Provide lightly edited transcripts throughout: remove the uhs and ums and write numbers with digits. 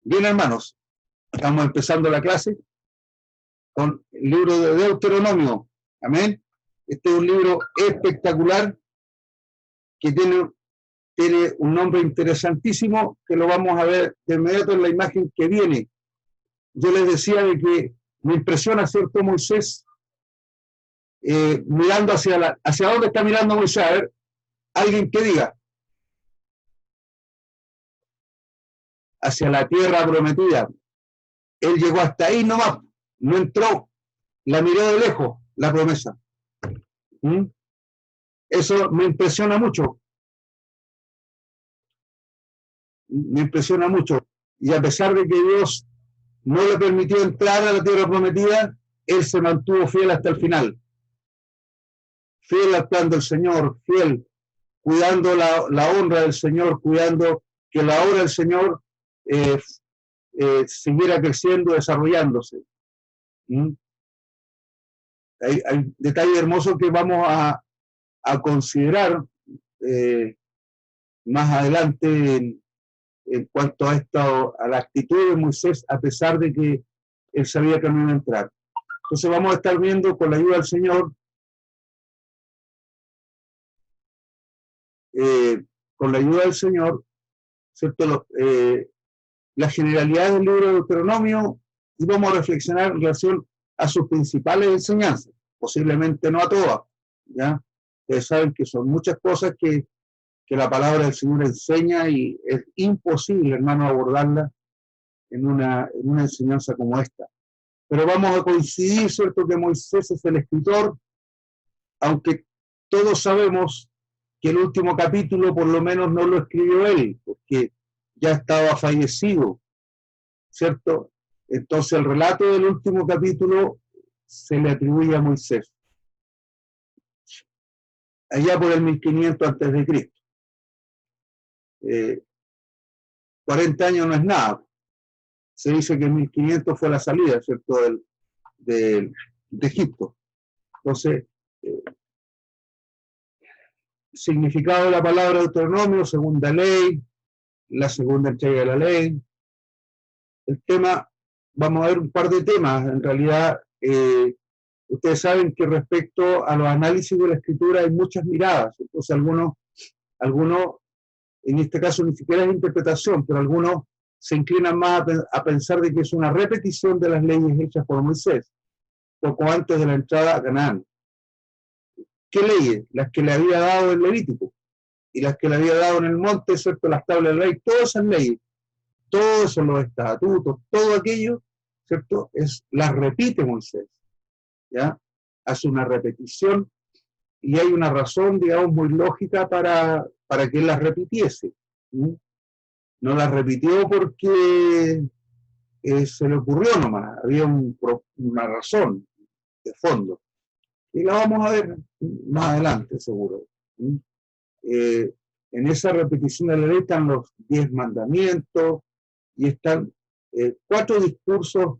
Bien, hermanos, estamos empezando la clase con el libro de Deuteronomio. Amén. Este es un libro espectacular que tiene un nombre interesantísimo que lo vamos a ver de inmediato en la imagen que viene. Yo les decía de que me impresiona, ¿cierto? Moisés mirando hacia dónde está mirando Moisés. A ver, alguien que diga. Hacia la tierra prometida. Él llegó hasta ahí nomás, no entró, la miró de lejos, la promesa. Eso me impresiona mucho. Me impresiona mucho. Y a pesar de que Dios no le permitió entrar a la tierra prometida, él se mantuvo fiel hasta el final. Fiel al plan del Señor, fiel, cuidando la honra del Señor, cuidando que la obra del Señor siguiera creciendo, desarrollándose. Hay detalles hermosos que vamos a considerar más adelante en cuanto a la actitud de Moisés, a pesar de que él sabía que no iba a entrar. Entonces vamos a estar viendo con la ayuda del Señor, ¿cierto? Las generalidades del libro de Deuteronomio, y vamos a reflexionar en relación a sus principales enseñanzas, posiblemente no a todas, ¿ya? Ustedes saben que son muchas cosas que la palabra del Señor enseña y es imposible, hermano, abordarla en una enseñanza como esta. Pero vamos a coincidir, ¿cierto?, que Moisés es el escritor, aunque todos sabemos que el último capítulo por lo menos no lo escribió él, porque ya estaba fallecido, ¿cierto? Entonces el relato del último capítulo se le atribuye a Moisés, allá por el 1500 antes de Cristo. 40 años no es nada. Se dice que en 1500 fue la salida, ¿cierto?, de Egipto. Entonces, significado de la palabra Deuteronomio, segunda ley, la segunda entrega de la ley. El tema, vamos a ver un par de temas. En realidad, ustedes saben que respecto a los análisis de la escritura hay muchas miradas. Entonces, algunos, en este caso ni siquiera es interpretación, pero algunos se inclinan más a pensar de que es una repetición de las leyes hechas por Moisés, poco antes de la entrada a Canaán. ¿Qué leyes? Las que le había dado el Levítico, y las que le había dado en el monte, ¿cierto?, las tablas de la ley, todas esas leyes, todos esos los estatutos, todo aquello, ¿cierto?, las repite Moisés, ¿ya? Hace una repetición, y hay una razón, digamos, muy lógica para que él las repitiese. No las repitió porque se le ocurrió nomás, había una razón de fondo. Y la vamos a ver más adelante, seguro. En esa repetición de la ley están los 10 mandamientos y están 4 discursos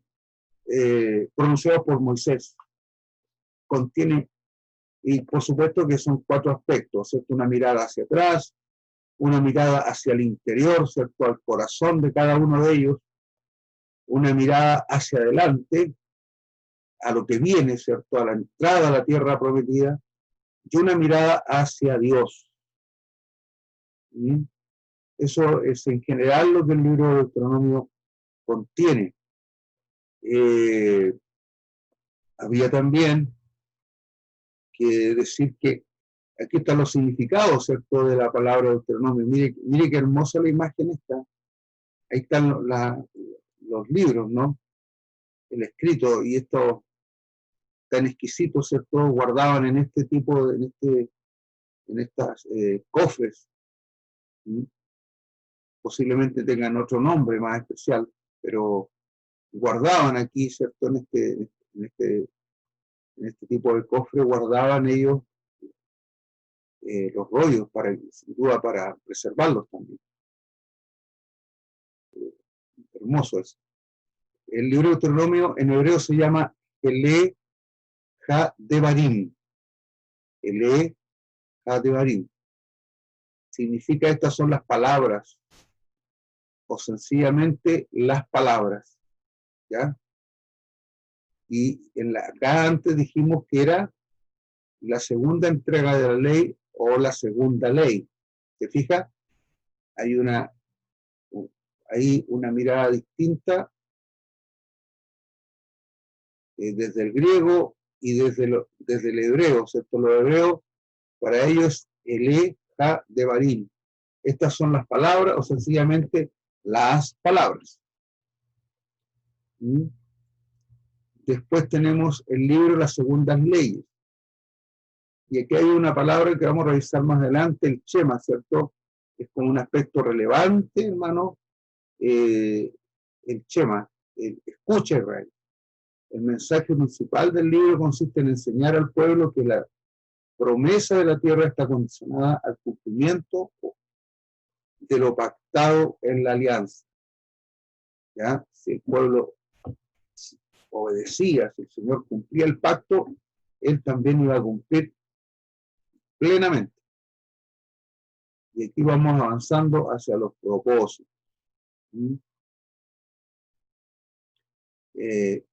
pronunciados por Moisés. Contiene, y por supuesto que son 4 aspectos, ¿cierto? Una mirada hacia atrás, una mirada hacia el interior, ¿cierto?, al corazón de cada uno de ellos, una mirada hacia adelante, a lo que viene, ¿cierto?, a la entrada a la tierra prometida, y una mirada hacia Dios. Eso es en general lo que el libro de Deuteronomio contiene. Había también que decir que aquí están los significados, ¿cierto?, de la palabra Deuteronomio. Mire qué hermosa la imagen está. Ahí están los libros, ¿no? El escrito, y estos tan exquisitos, ¿cierto?, guardaban en este tipo, en estas cofres. Posiblemente tengan otro nombre más especial, pero guardaban aquí, ¿cierto?, en este tipo de cofre, guardaban ellos los rollos, sin duda para preservarlos también. Hermoso eso. El libro de Deuteronomio en hebreo se llama Ele Ha-Devarim. Ele Ha-Devarim. Significa, estas son las palabras o sencillamente las palabras, ¿ya? Y acá antes dijimos que era la segunda entrega de la ley o la segunda ley. ¿Te fijas? Hay una mirada distinta desde el griego y desde el hebreo, ¿cierto? Los hebreos, para ellos, el ja de barim. Estas son las palabras o sencillamente las palabras. Después tenemos el libro Las Segundas Leyes. Y aquí hay una palabra que vamos a revisar más adelante, el Shema, ¿cierto? Es como un aspecto relevante, hermano, el Shema, el escucha Israel. El mensaje principal del libro consiste en enseñar al pueblo que la promesa de la tierra está condicionada al cumplimiento de lo pactado en la alianza. ¿Ya? Si el pueblo obedecía, si el Señor cumplía el pacto, Él también iba a cumplir plenamente. Y aquí vamos avanzando hacia los propósitos. El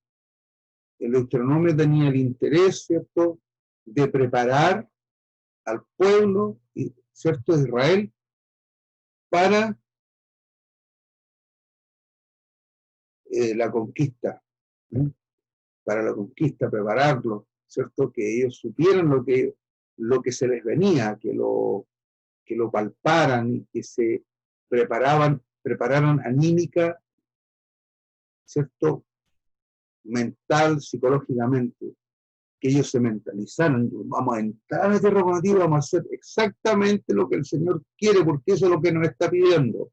Deuteronomio tenía el interés, ¿cierto?, de preparar al pueblo, ¿cierto?, de Israel para la conquista, para la conquista, prepararlo, ¿cierto?, que ellos supieran lo que se les venía, que lo palparan y que se prepararan anímica, ¿cierto?, mental, psicológicamente, que ellos se mentalizaran. Vamos a entrar a la tierra prometida, vamos a hacer exactamente lo que el Señor quiere, porque eso es lo que nos está pidiendo.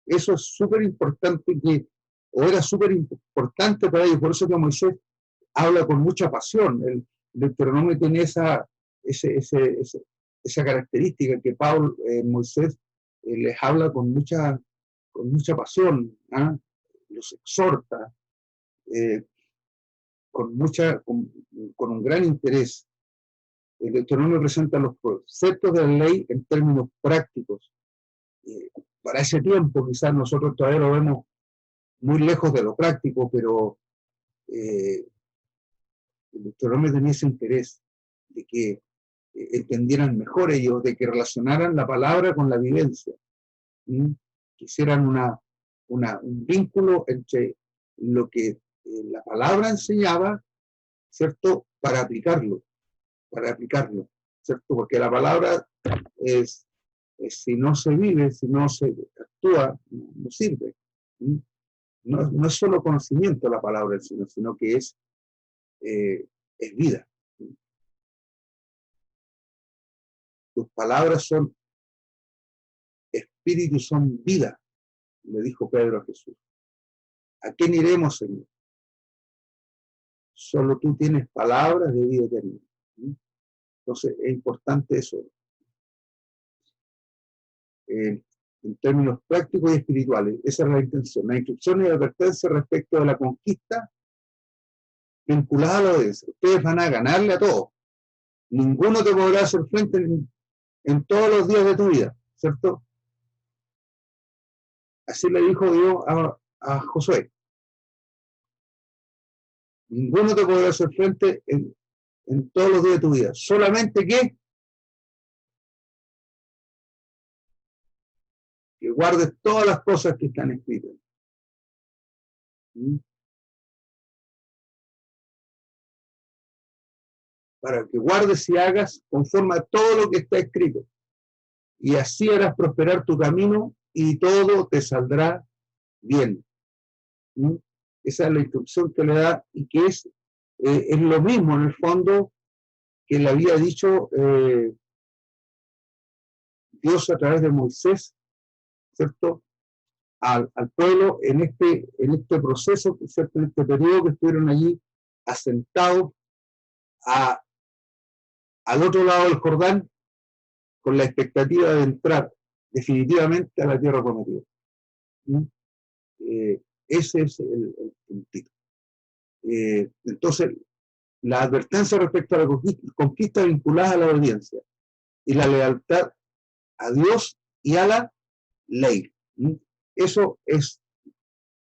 Eso es súper importante, o era súper importante para ellos, por eso que Moisés habla con mucha pasión. El Deuteronomio tiene esa característica que Moisés les habla con mucha pasión, los exhorta, con un gran interés. El Deuteronomio presenta los conceptos de la ley en términos prácticos. Para ese tiempo, quizás nosotros todavía lo vemos muy lejos de lo práctico, pero el Deuteronomio tenía ese interés de que entendieran mejor ellos, de que relacionaran la palabra con la vivencia, que hicieran un vínculo entre lo que la palabra enseñaba, ¿cierto?, para aplicarlo, ¿cierto? Porque la palabra si no se vive, si no se actúa, no sirve. No es solo conocimiento la palabra del Señor, sino que es vida. Tus palabras son espíritu y son vida, le dijo Pedro a Jesús. ¿A quién iremos, Señor? Solo tú tienes palabras de vida eterna. Entonces es importante eso. En términos prácticos y espirituales, esa es la intención. La instrucción y la advertencia respecto de la conquista vinculada a la obediencia. Ustedes van a ganarle a todos. Ninguno te podrá hacer frente en todos los días de tu vida, ¿cierto? Así le dijo Dios a Josué. Ninguno te podrá hacer frente en todos los días de tu vida. Solamente que guardes todas las cosas que están escritas. Para que guardes y hagas conforme a todo lo que está escrito. Y así harás prosperar tu camino y todo te saldrá bien. Esa es la instrucción que le da y que es lo mismo en el fondo que le había dicho Dios a través de Moisés, ¿cierto?, al pueblo en este proceso, ¿cierto?, en este periodo que estuvieron allí asentados al otro lado del Jordán, con la expectativa de entrar definitivamente a la tierra prometida. Ese es el puntito. Entonces, la advertencia respecto a la conquista vinculada a la obediencia y la lealtad a Dios y a la ley. eso es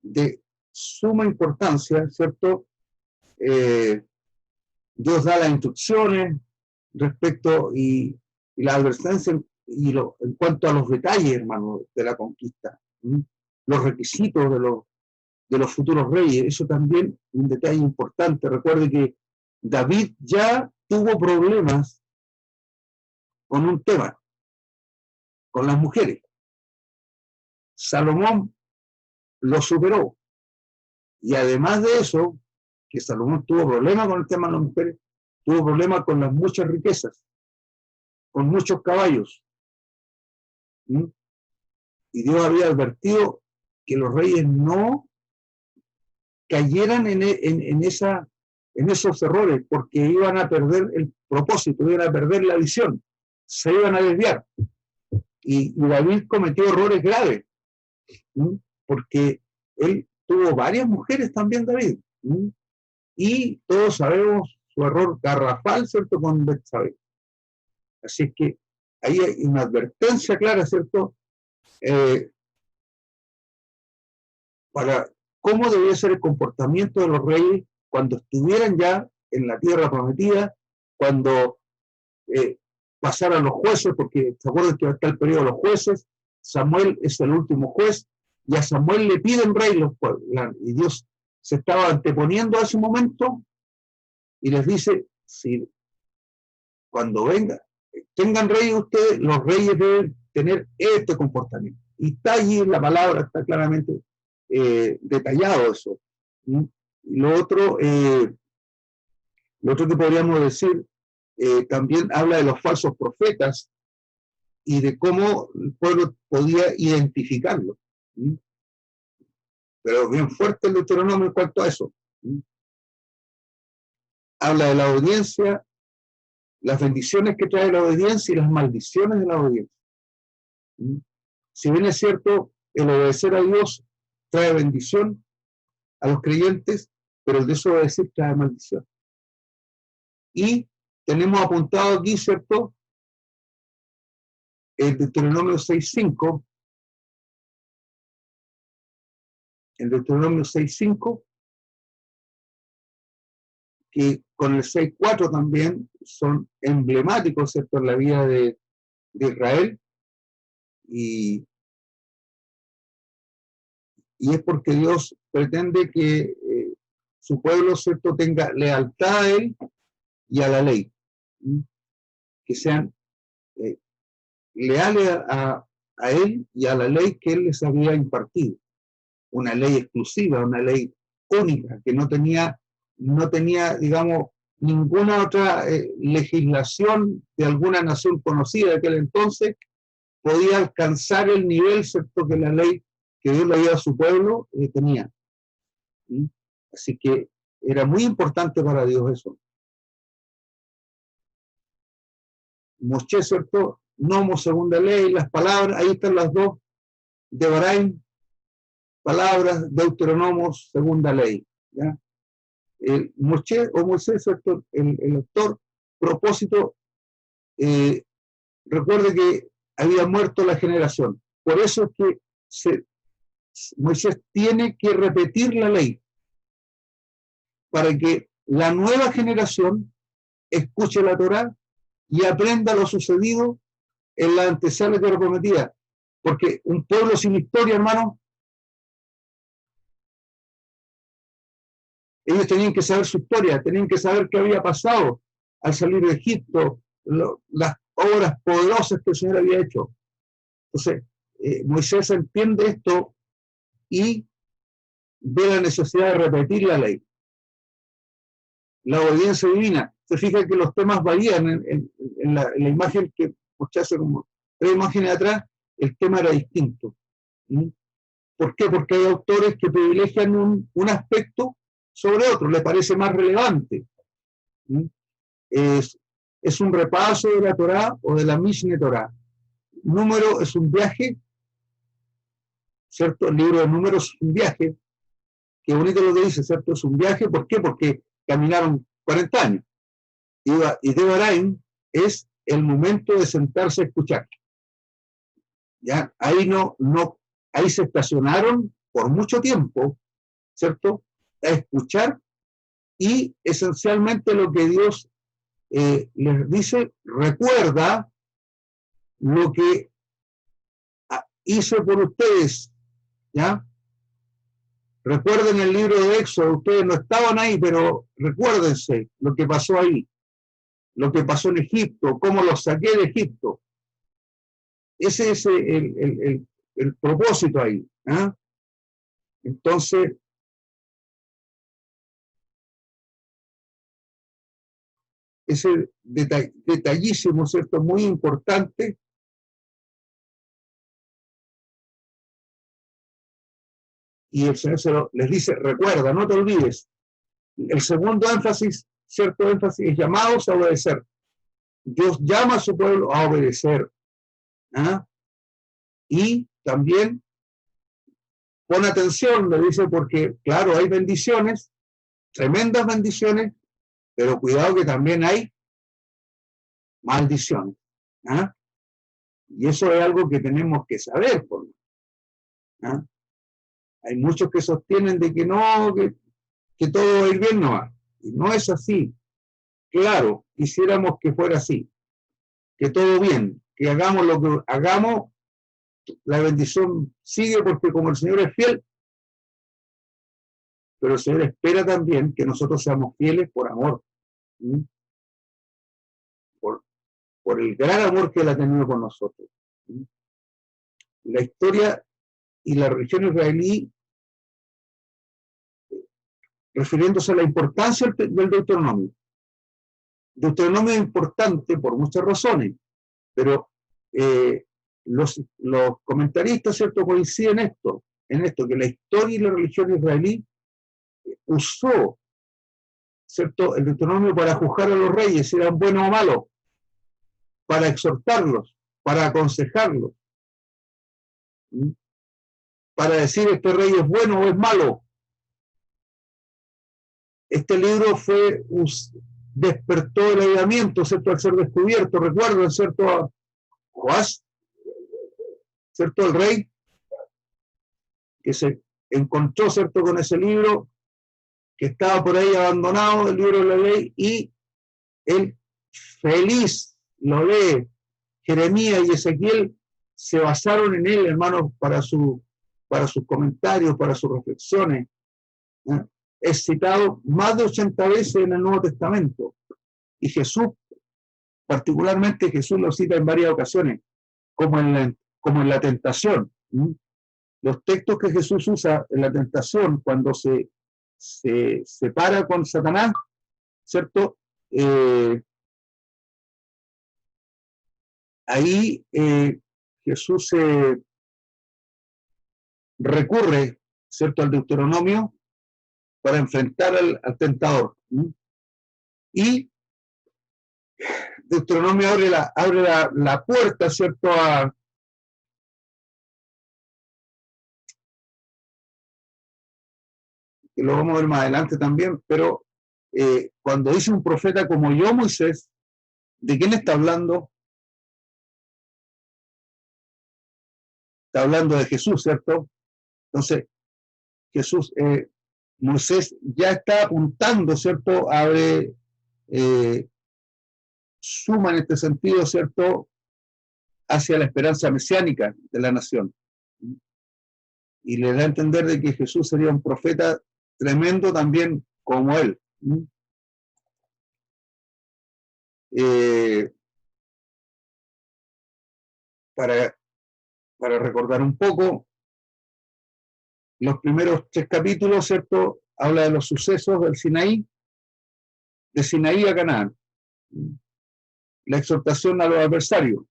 de suma importancia, ¿cierto? Dios da las instrucciones respecto y la advertencia en cuanto a los detalles, hermano, de la conquista, los requisitos de los futuros reyes. Eso también es un detalle importante. Recuerde que David ya tuvo problemas con un tema, con las mujeres. Salomón lo superó. Y además de eso, que Salomón tuvo problemas con el tema de las mujeres, tuvo problemas con las muchas riquezas, con muchos caballos. Y Dios había advertido que los reyes no cayeran en esos errores, porque iban a perder el propósito, iban a perder la visión, se iban a desviar. Y David cometió errores graves, porque él tuvo varias mujeres también, David, y todos sabemos su error garrafal, ¿cierto?, con Betsabé. Así es que ahí hay una advertencia clara, ¿cierto?, para cómo debía ser el comportamiento de los reyes cuando estuvieran ya en la tierra prometida, cuando pasaran los jueces, porque se acuerdan que está el periodo de los jueces. Samuel es el último juez, y a Samuel le piden rey los pueblos, y Dios se estaba anteponiendo a ese momento y les dice: si cuando venga, tengan rey ustedes, los reyes deben tener este comportamiento. Y está allí en la palabra, está claramente detallado eso. Y lo otro que podríamos decir, también habla de los falsos profetas y de cómo el pueblo podía identificarlo. Pero bien fuerte el Deuteronomio en cuanto a eso. Habla de la obediencia, las bendiciones que trae la obediencia y las maldiciones de la obediencia. Si bien es cierto, el obedecer a Dios trae bendición a los creyentes, pero el desobedecer trae maldición. Y tenemos apuntado aquí, ¿cierto?, el Deuteronomio 6.5, el Deuteronomio 6.5, que con el 6.4 también son emblemáticos, ¿cierto?, en la vida de Israel, y es porque Dios pretende que su pueblo, ¿cierto?, tenga lealtad a Él y a la ley, que sean leales a Él y a la ley que Él les había impartido. Una ley exclusiva, una ley única, que no tenía, digamos, ninguna otra legislación de alguna nación conocida de aquel entonces podía alcanzar el nivel, ¿cierto?, que la ley que Dios le dio a su pueblo tenía. Así que era muy importante para Dios eso. Moshe, ¿cierto?, Nomo, segunda ley, las palabras, ahí están las dos, Devarim, palabras, Deuteronomos, segunda ley. ¿Ya? Moshe o Moisés, ¿cierto?, el autor, propósito, recuerde que había muerto la generación. Por eso es que Moisés tiene que repetir la ley para que la nueva generación escuche la Torá y aprenda lo sucedido en la antesala de la prometida. Porque un pueblo sin historia, hermano, ellos tenían que saber su historia, tenían que saber qué había pasado al salir de Egipto, las obras poderosas que el Señor había hecho. Entonces, Moisés entiende esto y ve la necesidad de repetir la ley. La obediencia divina. Se fija que los temas varían en la imagen que mostré hace como 3 imágenes atrás, el tema era distinto. ¿Por qué? Porque hay autores que privilegian un aspecto sobre otro, le parece más relevante. Es un repaso de la Torá o de la Mishneh Torá. Número es un viaje, ¿cierto? El libro de Números es un viaje. Qué bonito lo que dice, ¿cierto? Es un viaje, ¿por qué? Porque caminaron 40 años. Y Devarim es el momento de sentarse a escuchar. ¿Ya? Ahí no ahí se estacionaron por mucho tiempo, ¿cierto?, a escuchar, y esencialmente lo que Dios les dice: recuerda lo que hice por ustedes, ¿ya? Recuerden el libro de Éxodo, ustedes no estaban ahí, pero recuérdense lo que pasó ahí, lo que pasó en Egipto, cómo los saqué de Egipto. Ese es el propósito ahí, ¿eh? Entonces, ese detallísimo, ¿cierto?, muy importante. Y el Señor les dice: recuerda, no te olvides. El segundo énfasis, cierto énfasis, es llamados a obedecer. Dios llama a su pueblo a obedecer, ¿eh? Y también pon atención, le dice, porque claro, hay bendiciones, tremendas bendiciones, pero cuidado que también hay maldiciones, ¿eh? Y eso es algo que tenemos que saber, ¿eh? Hay muchos que sostienen de que no, que todo va a ir bien, no. Y no es así. Claro, quisiéramos que fuera así, que todo bien, que hagamos lo que hagamos, la bendición sigue, porque como el Señor es fiel, pero el Señor espera también que nosotros seamos fieles por amor, por el gran amor que Él ha tenido con nosotros. La historia y la religión israelí, refiriéndose a la importancia del Deuteronomio. Deuteronomio es importante por muchas razones, pero los comentaristas, ¿cierto?, coinciden en esto, que la historia y la religión israelí usó, ¿cierto?, el Deuteronomio para juzgar a los reyes, si eran buenos o malos, para exhortarlos, para aconsejarlos, para decir: este rey es bueno o es malo. Este libro despertó el avivamiento, ¿cierto?, al ser descubierto. Recuerden, ¿cierto?, a Joás, ¿cierto?, el rey que se encontró, ¿cierto?, con ese libro que estaba por ahí abandonado, el libro de la ley, y él feliz lo lee. Jeremías y Ezequiel se basaron en él, hermanos, para sus comentarios, para sus reflexiones, ¿eh? Es citado más de 80 veces en el Nuevo Testamento, y Jesús, particularmente Jesús, lo cita en varias ocasiones, como en la tentación. Los textos que Jesús usa en la tentación, cuando se separa con Satanás, ¿cierto? Ahí Jesús recurre, ¿cierto?, al Deuteronomio para enfrentar al tentador. Y Deuteronomio abre la puerta, ¿cierto?, que lo vamos a ver más adelante también, pero cuando dice un profeta como yo, Moisés, ¿de quién está hablando? Está hablando de Jesús, ¿cierto? Entonces, Moisés ya está apuntando, ¿cierto?, suma en este sentido, ¿cierto?, hacia la esperanza mesiánica de la nación. Y le da a entender de que Jesús sería un profeta tremendo también como él. Para recordar un poco, los primeros 3 capítulos, ¿cierto?, habla de los sucesos del Sinaí, de Sinaí a Canaán, la exhortación a los adversarios,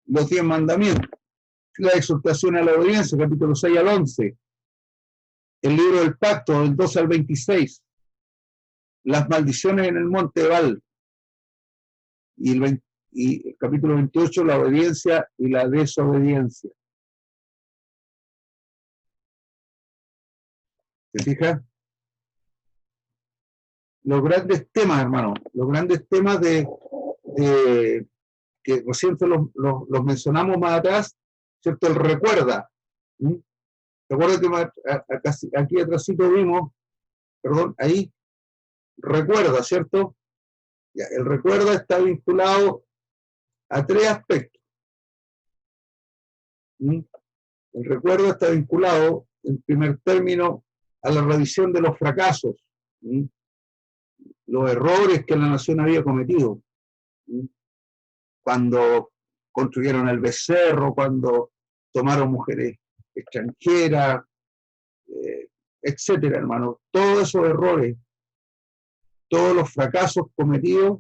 los 10 mandamientos, la exhortación a la obediencia, capítulo 6 al 11, el libro del pacto, del 12 al 26, las maldiciones en el monte Ebal, y el capítulo 28, la obediencia y la desobediencia. ¿Te fijas? Los grandes temas, hermano, los grandes temas que recién los mencionamos más atrás, ¿cierto? El recuerda. Recuerda que aquí atrásito vimos, perdón, ahí, recuerda, ¿cierto? Ya, el recuerda está vinculado a tres aspectos. ¿Mm? El recuerdo está vinculado, en primer término, a la revisión de los fracasos, ¿Mm? Los errores que la nación había cometido. ¿Mm? Cuando construyeron el becerro, cuando tomaron mujeres extranjeras, etcétera, hermano. Todos esos errores, todos los fracasos cometidos,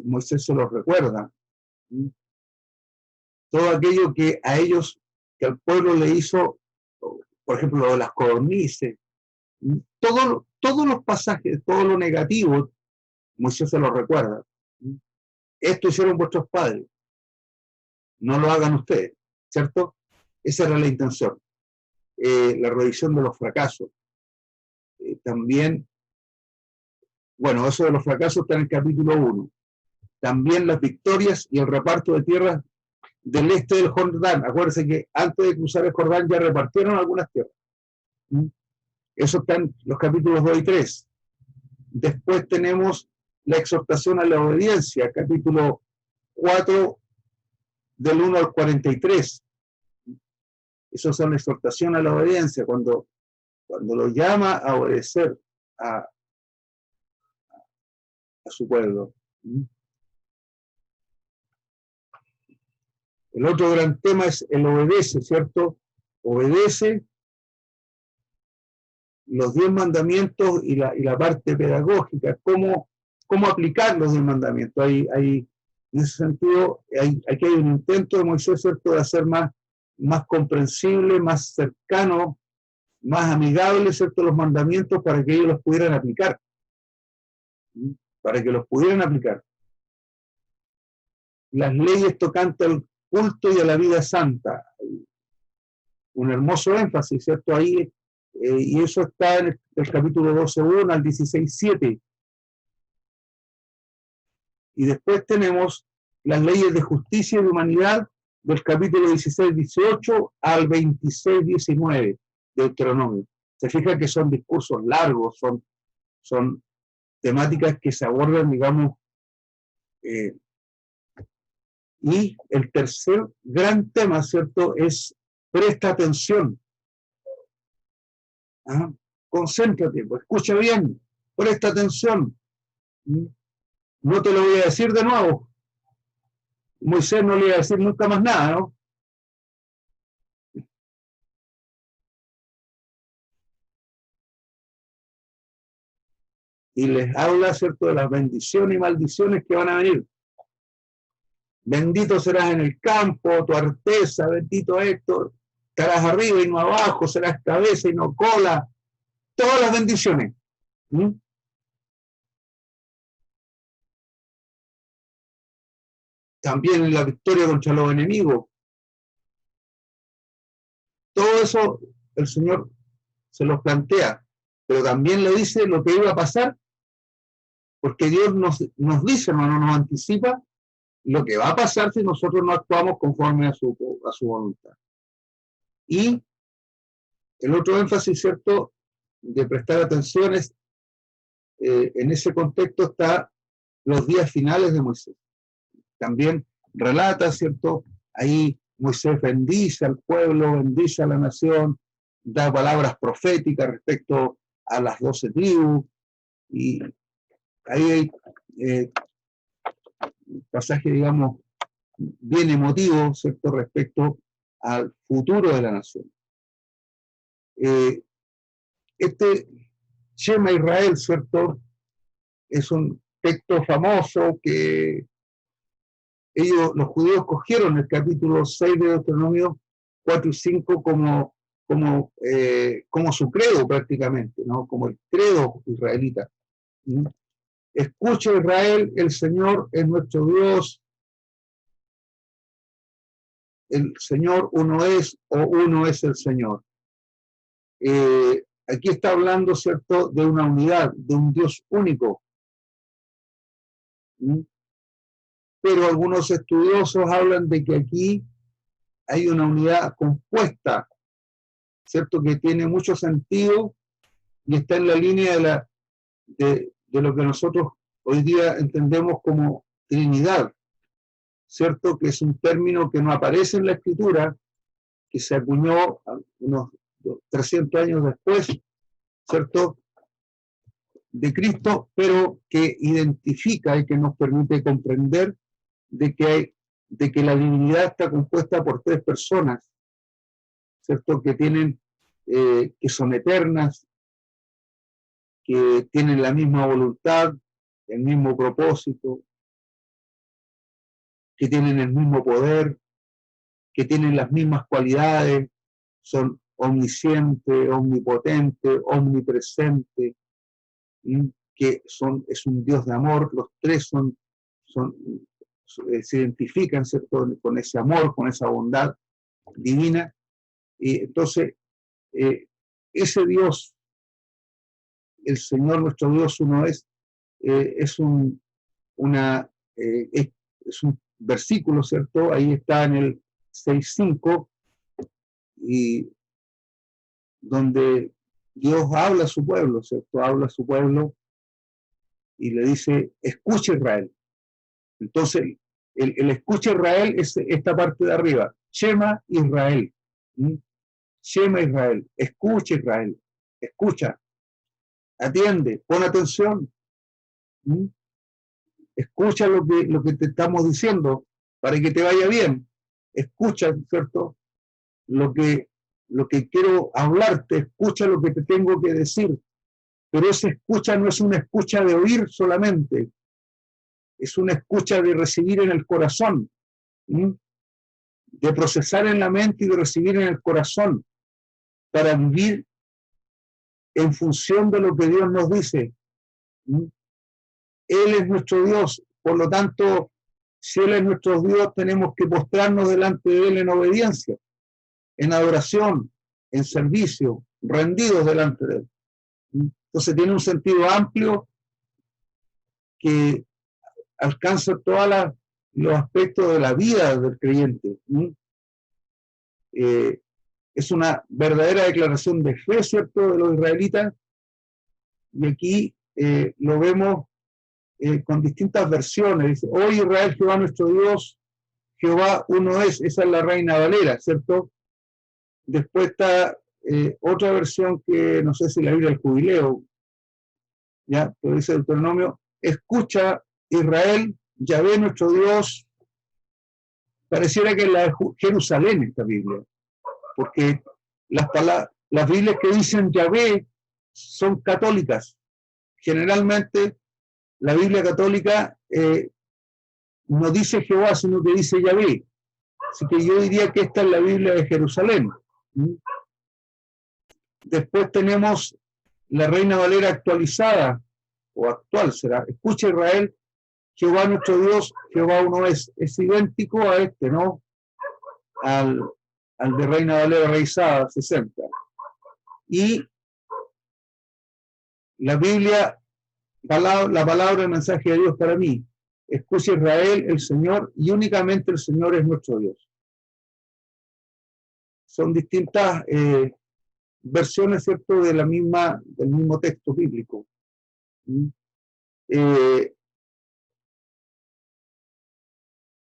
Moisés se los recuerda. ¿Mm? Todo aquello que a ellos, que al pueblo le hizo, por ejemplo, lo de las codornices, todos los pasajes, todo lo negativo, Moisés se lo recuerda. Esto hicieron vuestros padres, no lo hagan ustedes, ¿cierto? Esa era la intención. La revisión de los fracasos. También, bueno, eso de los fracasos está en el capítulo 1. También las victorias y el reparto de tierras del este del Jordán. Acuérdense que antes de cruzar el Jordán ya repartieron algunas tierras. Eso está en los capítulos 2 y 3. Después tenemos la exhortación a la obediencia, capítulo 4, del 1 al 43. Eso es la exhortación a la obediencia, cuando lo llama a obedecer a su pueblo. El otro gran tema es el obedece, ¿cierto? Obedece los 10 mandamientos y la parte pedagógica, cómo aplicar los 10 mandamientos. En ese sentido, aquí hay un intento de Moisés, ¿cierto?, de hacer más comprensible, más cercano, más amigable, ¿cierto?, los mandamientos para que ellos los pudieran aplicar. Para que los pudieran aplicar. Las leyes tocantes al culto y a la vida santa. Un hermoso énfasis, ¿cierto?, ahí, y eso está en el capítulo 12.1 al 16.7. Y después tenemos las leyes de justicia y de humanidad del capítulo 16-18 al 26-19 de Deuteronomio. Se fija que son discursos largos, son temáticas que se abordan, digamos, y el tercer gran tema, ¿cierto?, es presta atención. ¿Ah? Concéntrate, pues, escucha bien, presta atención. No te lo voy a decir de nuevo. Moisés no le iba a decir nunca más nada, ¿no? Y les habla, ¿cierto?, de las bendiciones y maldiciones que van a venir. Bendito serás en el campo, tu arteza, bendito Héctor, estarás arriba y no abajo, serás cabeza y no cola. Todas las bendiciones. También la victoria contra los enemigos. Todo eso el Señor se los plantea, pero también le dice lo que iba a pasar, porque Dios nos dice, hermano, nos anticipa lo que va a pasar si nosotros no actuamos conforme a su voluntad. Y el otro énfasis, ¿cierto?, de prestar atención es, en ese contexto está los días finales de Moisés. También relata, ¿cierto?, ahí Moisés bendice al pueblo, bendice a la nación, da palabras proféticas respecto a las 12 tribus, y ahí hay pasaje, digamos, bien emotivo, ¿cierto?, respecto al futuro de la nación. Este Shema Israel, ¿cierto?, es un texto famoso que los judíos cogieron el capítulo 6 de Deuteronomio 4 y 5 como su credo prácticamente, ¿no?, como el credo israelita. Escucha, Israel, el Señor es nuestro Dios, el Señor uno es, o uno es el Señor. Aquí está hablando, ¿cierto?, de una unidad, de un Dios único. Pero algunos estudiosos hablan de que aquí hay una unidad compuesta ¿cierto? Que tiene mucho sentido y está en la línea de lo que nosotros hoy día entendemos como Trinidad, ¿cierto? Que es un término que no aparece en la Escritura, que se acuñó unos 300 años después, ¿cierto?, de Cristo, pero que identifica y que nos permite comprender de que la divinidad está compuesta por tres personas, ¿cierto?, que son eternas, que tienen la misma voluntad, el mismo propósito, que tienen el mismo poder, que tienen las mismas cualidades, son omnisciente, omnipotente, omnipresente, que es un Dios de amor. Los tres se identifican, ¿cierto?, con ese amor, con esa bondad divina. Y entonces, ese Dios, el Señor nuestro Dios uno es un versículo, ¿cierto? Ahí está en el 6.5, y donde Dios habla a su pueblo, ¿cierto? Habla a su pueblo y le dice, escucha Israel. Entonces, el escucha Israel es esta parte de arriba, Shema Israel. Shema Israel, escucha Israel, escucha, atiende, pon atención. Escucha lo que te estamos diciendo para que te vaya bien. Escucha, ¿cierto? Lo que quiero hablarte, escucha lo que te tengo que decir. Pero esa escucha no es una escucha de oír solamente, es una escucha de recibir en el corazón, de procesar en la mente y de recibir en el corazón, para vivir en función de lo que Dios nos dice. Él es nuestro Dios, por lo tanto, si Él es nuestro Dios, tenemos que postrarnos delante de Él en obediencia, en adoración, en servicio, rendidos delante de Él. Entonces tiene un sentido amplio que alcanza todos los aspectos de la vida del creyente. Es una verdadera declaración de fe, ¿cierto?, de los israelitas, y aquí lo vemos con distintas versiones. Dice, hoy Israel, Jehová nuestro Dios, Jehová uno es. Esa es la Reina Valera, ¿cierto? Después está otra versión que no sé si la Biblia del Jubileo, ya, pero dice Deuteronomio, escucha Israel, Yahvé nuestro Dios. Pareciera que es la de Jerusalén esta Biblia, porque las Biblias que dicen Yahvé son católicas. Generalmente la Biblia católica no dice Jehová, sino que dice Yahvé. Así que yo diría que esta es la Biblia de Jerusalén. Después tenemos la Reina Valera actualizada, o actual será. Escucha Israel, Jehová nuestro Dios, Jehová uno es. Es idéntico a este, ¿no? Al de Reina Valera revisada, 60. Y la Biblia, la palabra del mensaje de Dios para mí, escucha Israel, el Señor, y únicamente el Señor es nuestro Dios. Son distintas versiones, ¿cierto?, del mismo texto bíblico.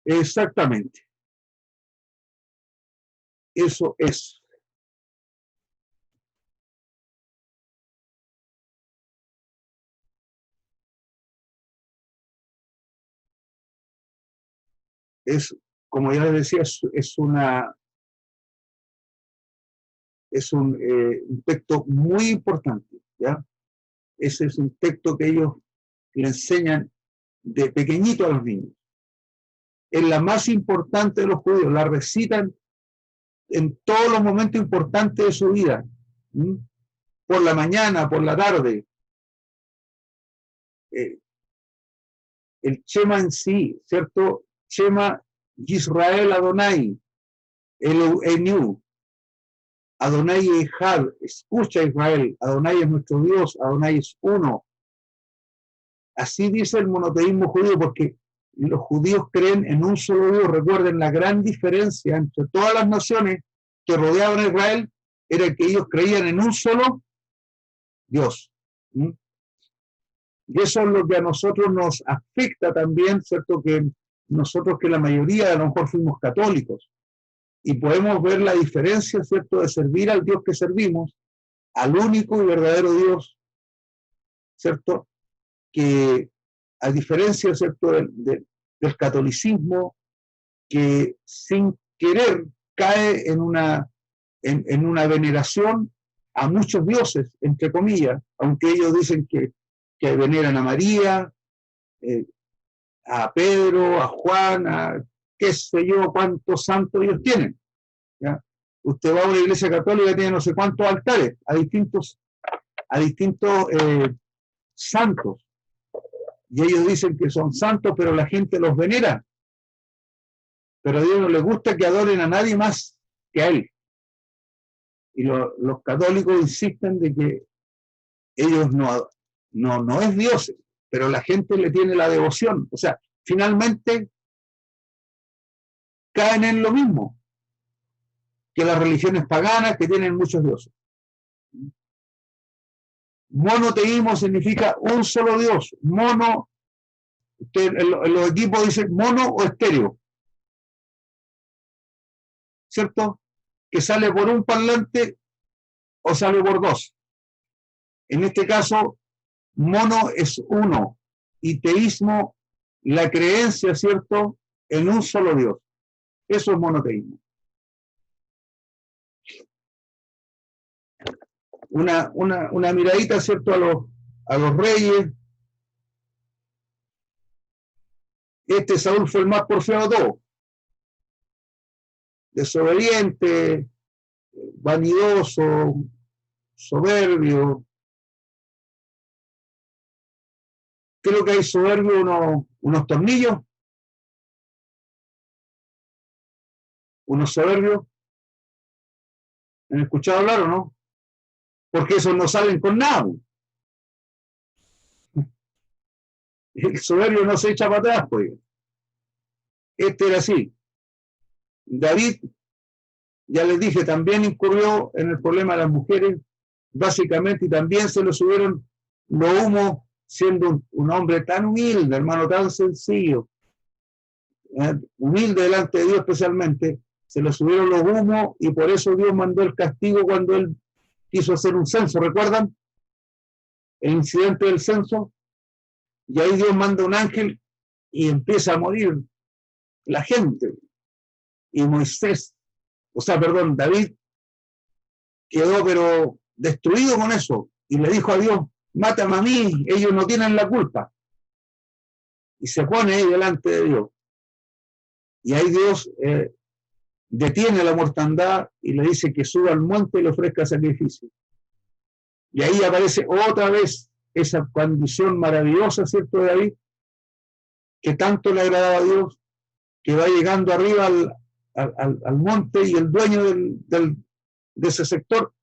Exactamente. Eso es. Como ya les decía, es un texto muy importante, ¿ya? Ese es un texto que ellos le enseñan de pequeñito a los niños. Es la más importante de los judíos, la recitan en todos los momentos importantes de su vida, por la mañana, por la tarde. El Shema en sí, ¿cierto? Shema Yisrael Adonai, Enu, Adonai Echad, escucha Israel, Adonai es nuestro Dios, Adonai es uno. Así dice el monoteísmo judío, porque los judíos creen en un solo Dios. Recuerden la gran diferencia entre todas las naciones que rodeaban a Israel, era que ellos creían en un solo Dios. ¿Mm? Y eso es lo que a nosotros nos afecta también, ¿cierto? Que nosotros, que la mayoría a lo mejor fuimos católicos, y podemos ver la diferencia, ¿cierto?, de servir al Dios que servimos, al único y verdadero Dios, ¿cierto?, que a diferencia, ¿cierto?, del catolicismo, que sin querer cae en una veneración a muchos dioses, entre comillas, aunque ellos dicen que veneran a María, a Pedro, a Juan, a qué sé yo, cuántos santos ellos tienen. ¿Ya? Usted va a una iglesia católica, tiene no sé cuántos altares a distintos santos, y ellos dicen que son santos, pero la gente los venera, pero a Dios no le gusta que adoren a nadie más que a Él. Y los católicos insisten de que ellos no es Dios, pero la gente le tiene la devoción. O sea, finalmente caen en lo mismo que las religiones paganas, que tienen muchos dioses. Monoteísmo significa un solo Dios. Mono, en los equipos dicen mono o estéreo, ¿cierto? Que sale por un parlante o sale por dos. En este caso, mono es uno, y teísmo, la creencia, ¿cierto?, en un solo Dios. Eso es monoteísmo. Una miradita, ¿cierto?, a los reyes. Este Saúl fue el más porfiado de todos. Desobediente, vanidoso, soberbio. Creo que hay soberbio unos tornillos, unos soberbios. ¿Han escuchado hablar o no? Porque esos no salen con nada. El soberbio no se echa para atrás, pues. Este era así. David, ya les dije, también incurrió en el problema de las mujeres, básicamente, y también se le subieron los humos, siendo un hombre tan humilde, hermano, tan sencillo, humilde delante de Dios especialmente, se le subieron los humos, y por eso Dios mandó el castigo cuando él quiso hacer un censo. ¿Recuerdan el incidente del censo? Y ahí Dios manda un ángel y empieza a morir la gente. Y David quedó pero destruido con eso, y le dijo a Dios: mátame a mí, ellos no tienen la culpa. Y se pone ahí delante de Dios. Y ahí Dios detiene la mortandad y le dice que suba al monte y le ofrezca sacrificio. Y ahí aparece otra vez esa condición maravillosa, ¿cierto?, de David, que tanto le agradaba a Dios, que va llegando arriba al monte, y el dueño de ese sector,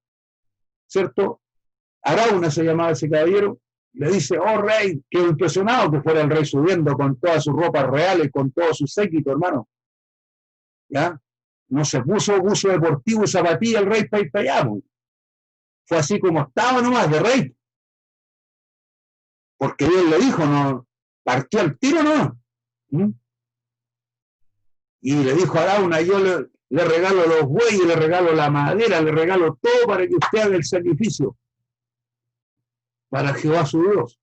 ¿cierto?, Arauna se llamaba ese caballero, le dice: oh rey, quedó impresionado que fuera el rey subiendo con todas sus ropas reales, con todo su séquito, hermano. ¿Ya? No se puso buzo deportivo y zapatilla el rey para ir para allá. Fue así como estaba nomás, de rey. Porque Dios le dijo, no, partió al tiro, ¿no? Y le dijo a Arauna: yo le regalo los bueyes, le regalo la madera, le regalo todo para que usted haga el sacrificio para Jehová su Dios.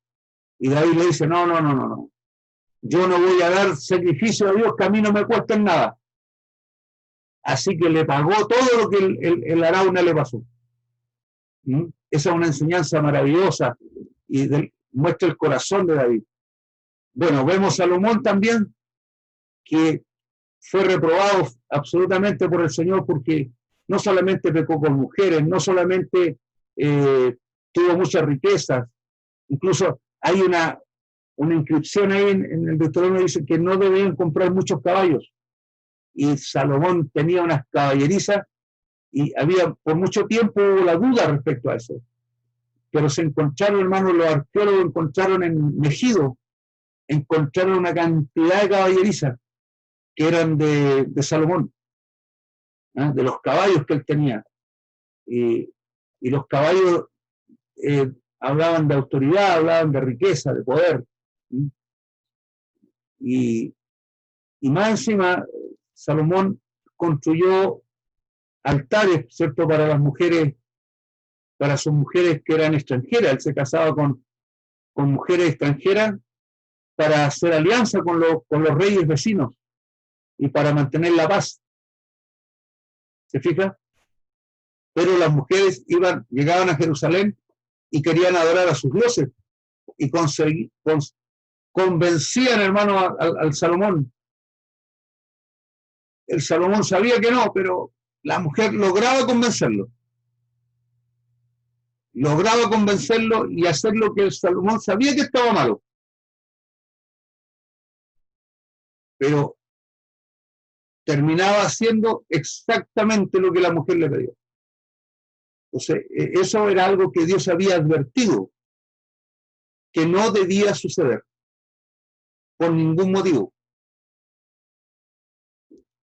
Y David le dice: no, yo no voy a dar sacrificio a Dios que a mí no me cuesta en nada. Así que le pagó todo lo que el Arauna le pasó. Esa es una enseñanza maravillosa y muestra el corazón de David. Bueno, vemos a Salomón también, que fue reprobado absolutamente por el Señor, porque no solamente pecó con mujeres, no solamente tuvo muchas riquezas, incluso hay una inscripción ahí en el Deuteronomio, dice que no debían comprar muchos caballos, y Salomón tenía unas caballerizas, y había por mucho tiempo la duda respecto a eso, pero se encontraron, hermanos, los arqueólogos encontraron en Megido, encontraron una cantidad de caballerizas que eran de Salomón, de los caballos que él tenía. y los caballos hablaban de autoridad, hablaban de riqueza, de poder. Y más encima, Salomón construyó altares, ¿cierto?, para las mujeres, para sus mujeres que eran extranjeras. Él se casaba con mujeres extranjeras para hacer alianza con los reyes vecinos y para mantener la paz. ¿Se fija? Pero las mujeres llegaban a Jerusalén y querían adorar a sus dioses y convencían, hermano, al Salomón. El Salomón sabía que no, pero la mujer lograba convencerlo y hacer lo que el Salomón sabía que estaba malo. Pero terminaba haciendo exactamente lo que la mujer le pedía. Entonces, eso era algo que Dios había advertido, que no debía suceder, por ningún motivo.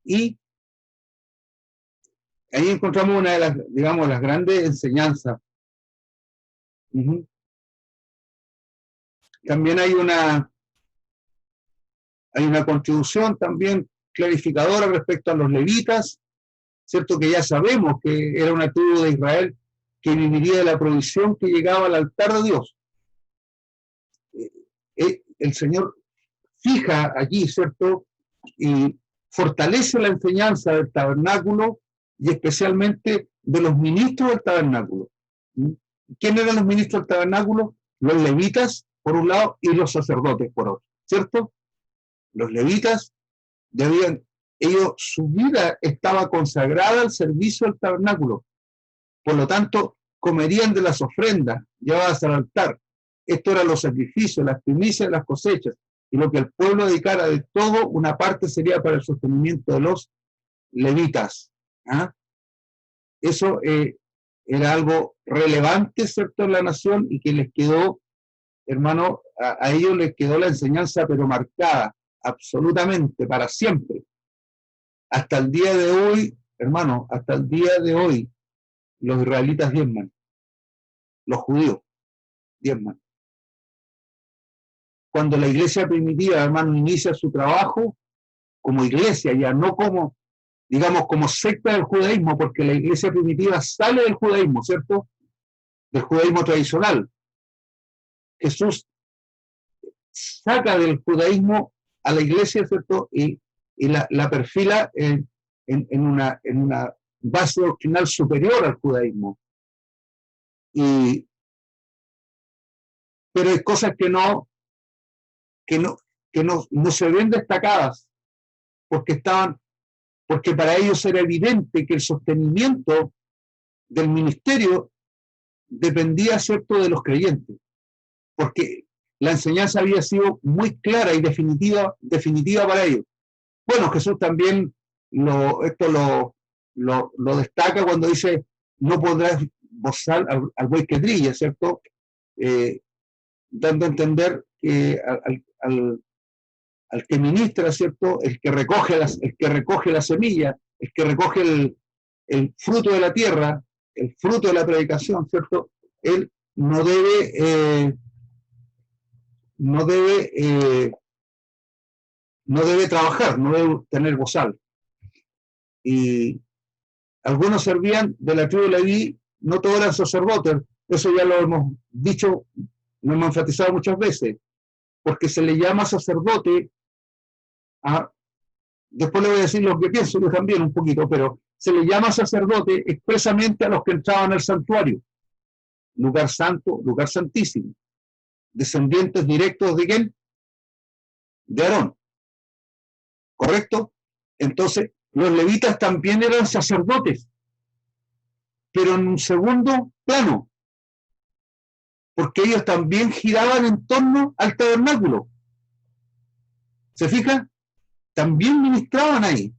Y ahí encontramos una de las, digamos, las grandes enseñanzas. También hay una contribución también clarificadora respecto a los levitas, ¿cierto? Que ya sabemos que era una tribu de Israel que viviría de la provisión que llegaba al altar de Dios. El Señor fija allí, ¿cierto? Y fortalece la enseñanza del tabernáculo y especialmente de los ministros del tabernáculo. ¿Quiénes eran los ministros del tabernáculo? Los levitas, por un lado, y los sacerdotes, por otro, ¿cierto? Los levitas su vida estaba consagrada al servicio del tabernáculo. Por lo tanto, comerían de las ofrendas llevadas al altar. Esto eran los sacrificios, las primicias, las cosechas. Y lo que el pueblo dedicara de todo, una parte sería para el sostenimiento de los levitas. Eso era algo relevante, ¿cierto?, en la nación, y que les quedó, hermano, a ellos les quedó la enseñanza, pero marcada, absolutamente, para siempre. Hasta el día de hoy, hermano, hasta el día de hoy, los israelitas diezman, los judíos diezman. Cuando la iglesia primitiva, hermano, inicia su trabajo como iglesia, ya no como, digamos, como secta del judaísmo, porque la iglesia primitiva sale del judaísmo, ¿cierto? Del judaísmo tradicional. Jesús saca del judaísmo a la iglesia, ¿cierto? Y la perfila en una base doctrinal superior al judaísmo. Pero hay cosas que no se ven destacadas, porque para ellos era evidente que el sostenimiento del ministerio dependía, ¿cierto?, de los creyentes, porque la enseñanza había sido muy clara y definitiva para ellos. Bueno, Jesús también esto lo destaca cuando dice: no podrás bozar al buey que trilla, ¿cierto? Dando a entender que al que ministra, ¿cierto?, el que recoge la semilla, el que recoge el fruto de la tierra, el fruto de la predicación, ¿cierto?, él no debe trabajar, no debe tener bozal. Y algunos servían de la tribu de Leví, no todos eran sacerdotes, eso ya lo hemos dicho, lo hemos enfatizado muchas veces, porque se le llama sacerdote después le voy a decir lo que pienso yo también un poquito, pero se le llama sacerdote expresamente a los que entraban al santuario, lugar santo, lugar santísimo, descendientes directos de ¿quién? De Aarón, ¿correcto? Entonces, los levitas también eran sacerdotes, pero en un segundo plano, porque ellos también giraban en torno al tabernáculo. ¿Se fijan? También ministraban ahí,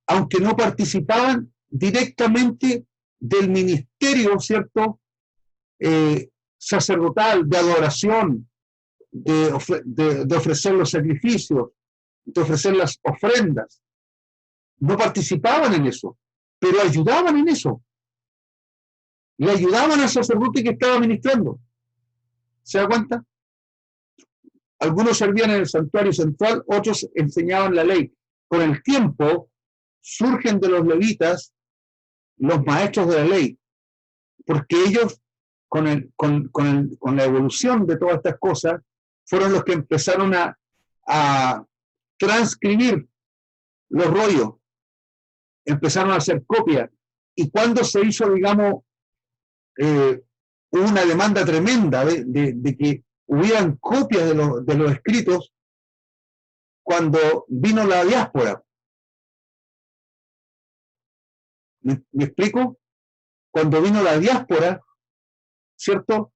aunque no participaban directamente del ministerio, ¿cierto?, sacerdotal, de adoración, de ofrecer los sacrificios, de ofrecer las ofrendas. No participaban en eso, pero ayudaban en eso. le ayudaban al sacerdote que estaba ministrando. ¿Se da cuenta? Algunos servían en el santuario central, otros enseñaban la ley. Con el tiempo surgen de los levitas los maestros de la ley, porque ellos, con la evolución de todas estas cosas, fueron los que empezaron a transcribir los rollos, empezaron a hacer copias. Y cuando se hizo, digamos, hubo una demanda tremenda de que hubieran copias de los escritos, cuando vino la diáspora. ¿Me explico? Cuando vino la diáspora, ¿cierto?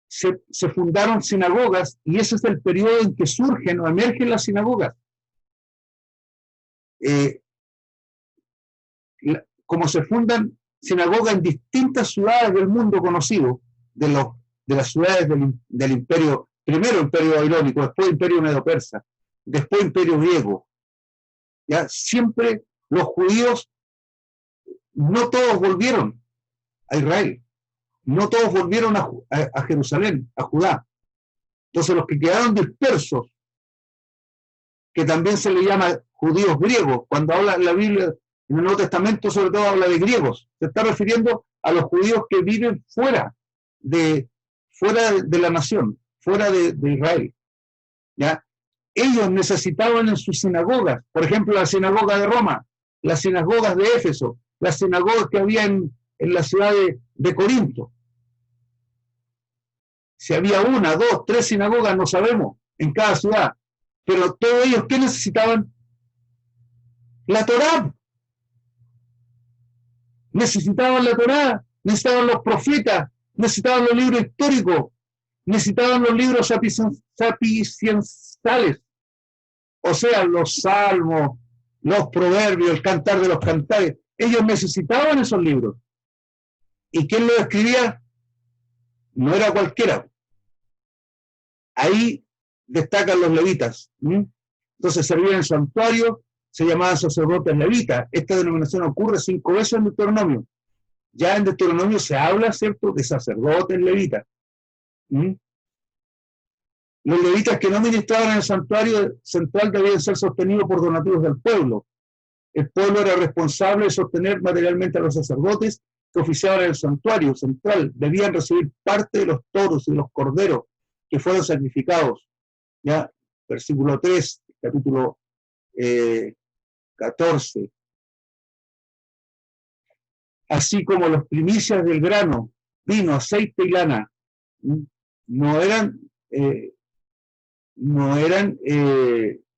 Se fundaron sinagogas, y ese es el periodo en que surgen o emergen las sinagogas. Como se fundan sinagogas en distintas ciudades del mundo conocido, de las ciudades del imperio, primero imperio babilónico, después imperio medo-persa, después imperio griego. ¿Ya? Siempre los judíos, no todos volvieron a Israel, no todos volvieron a Jerusalén, a Judá. Entonces los que quedaron dispersos, que también se le llama judíos griegos, cuando habla en la Biblia, en el Nuevo Testamento sobre todo habla de griegos, se está refiriendo a los judíos que viven fuera de la nación, fuera de Israel. ¿Ya? Ellos necesitaban en sus sinagogas, por ejemplo la sinagoga de Roma, las sinagogas de Éfeso, las sinagogas que había en la ciudad de Corinto. Si había 1, 2, 3 sinagogas, no sabemos, en cada ciudad. Pero todos ellos, ¿qué necesitaban? La Torá. Necesitaban la Torá, necesitaban los profetas, necesitaban los libros históricos, necesitaban los libros sapienciales, o sea, los salmos, los proverbios, el cantar de los cantares. Ellos necesitaban esos libros. ¿Y quién los escribía? No era cualquiera. Ahí destacan los levitas. Entonces servían en el santuario, se llamaban sacerdotes levitas. Esta denominación ocurre 5 veces en Deuteronomio. Ya en Deuteronomio se habla, ¿cierto?, de sacerdotes levitas. Los levitas que no ministraban en el santuario central debían ser sostenidos por donativos del pueblo. El pueblo era responsable de sostener materialmente a los sacerdotes que oficiaban en el santuario central. Debían recibir parte de los toros y los corderos que fueron sacrificados. ¿Ya? Versículo 3, capítulo 14. Así como las primicias del grano, vino, aceite y lana, no eran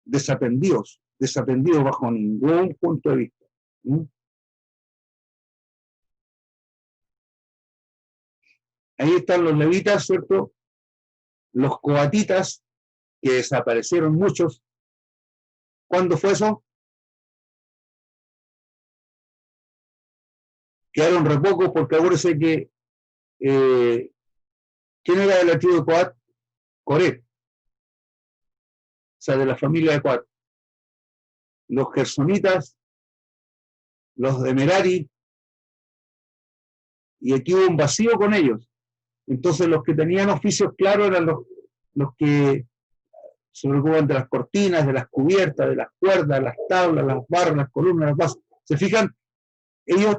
desatendidos bajo ningún punto de vista. Ahí están los levitas, ¿cierto? Los coatitas, que desaparecieron muchos. ¿Cuándo fue eso? Quedaron re pocos, porque acuérdense que ¿quién era de la tribu de Coat? Coré. O sea, de la familia de Coat. Los gersonitas, los de Merari, y aquí hubo un vacío con ellos. Entonces los que tenían oficios claros eran los que se preocupan de las cortinas, de las cubiertas, de las cuerdas, las tablas, las barras, las columnas, las bases. ¿Se fijan? Ellos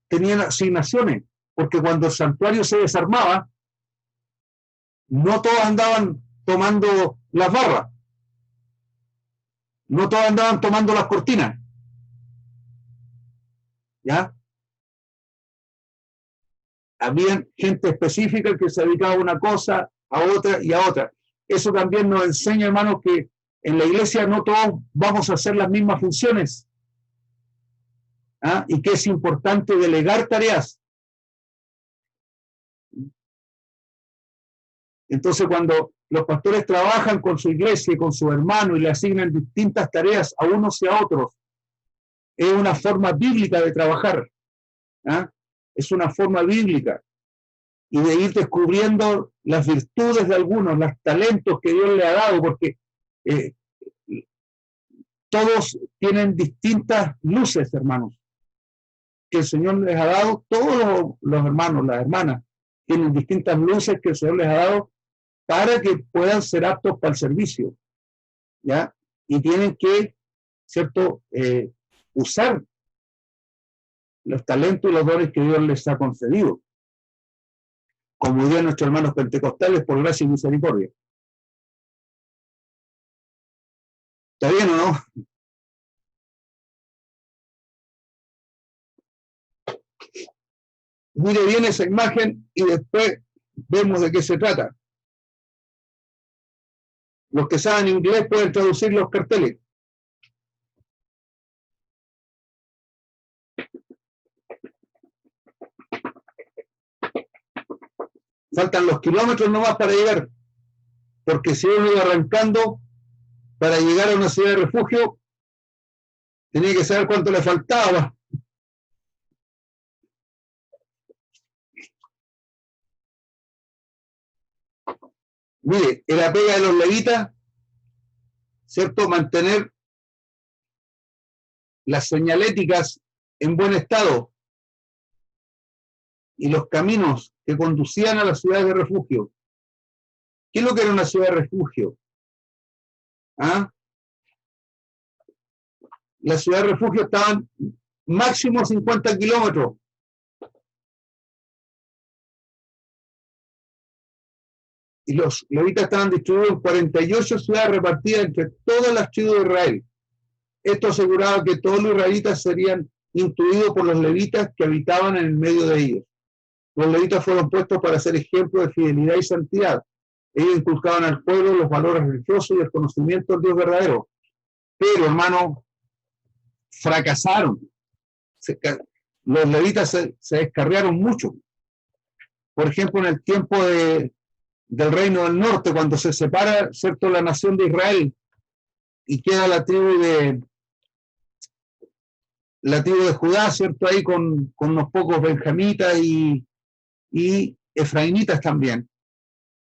tenían asignaciones, porque cuando el santuario se desarmaba, no todos andaban tomando las barras, no todos andaban tomando las cortinas. ¿Ya? Había gente específica que se dedicaba a una cosa, a otra y a otra. Eso también nos enseña, hermanos, que en la iglesia no todos vamos a hacer las mismas funciones. Y que es importante delegar tareas. Entonces, cuando los pastores trabajan con su iglesia y con sus hermanos y le asignan distintas tareas a unos y a otros, es una forma bíblica de trabajar. Es una forma bíblica. Y de ir descubriendo las virtudes de algunos, los talentos que Dios le ha dado, porque todos tienen distintas luces, hermanos. que el Señor les ha dado, todos los hermanos, las hermanas, tienen distintas luces que el Señor les ha dado para que puedan ser aptos para el servicio, ¿ya? Y tienen que, ¿cierto?, usar los talentos y los dones que Dios les ha concedido, como dirían nuestros hermanos pentecostales, por gracia y misericordia. ¿Está bien o no? Mire bien esa imagen y después vemos de qué se trata. Los que saben inglés pueden traducir los carteles. Faltan los kilómetros nomás para llegar, porque si uno iba arrancando para llegar a una ciudad de refugio, tenía que saber cuánto le faltaba. Mire, era pega de los levitas, ¿cierto?, mantener las señaléticas en buen estado y los caminos que conducían a las ciudades de refugio. ¿Qué es lo que era una ciudad de refugio? ¿Ah? Las ciudades de refugio estaban máximo 50 kilómetros. Y los levitas estaban distribuidos en 48 ciudades repartidas entre todas las tribus de Israel. Esto aseguraba que todos los israelitas serían instruidos por los levitas que habitaban en el medio de ellos. Los levitas fueron puestos para ser ejemplos de fidelidad y santidad. Ellos inculcaban al pueblo los valores religiosos y el conocimiento del Dios verdadero. Pero, hermano, fracasaron. Los levitas se descarriaron mucho. Por ejemplo, en el tiempo del Reino del Norte, cuando se separa, ¿cierto?, la nación de Israel y queda la tribu de Judá, ¿cierto?, ahí con unos pocos benjamitas y efraimitas también,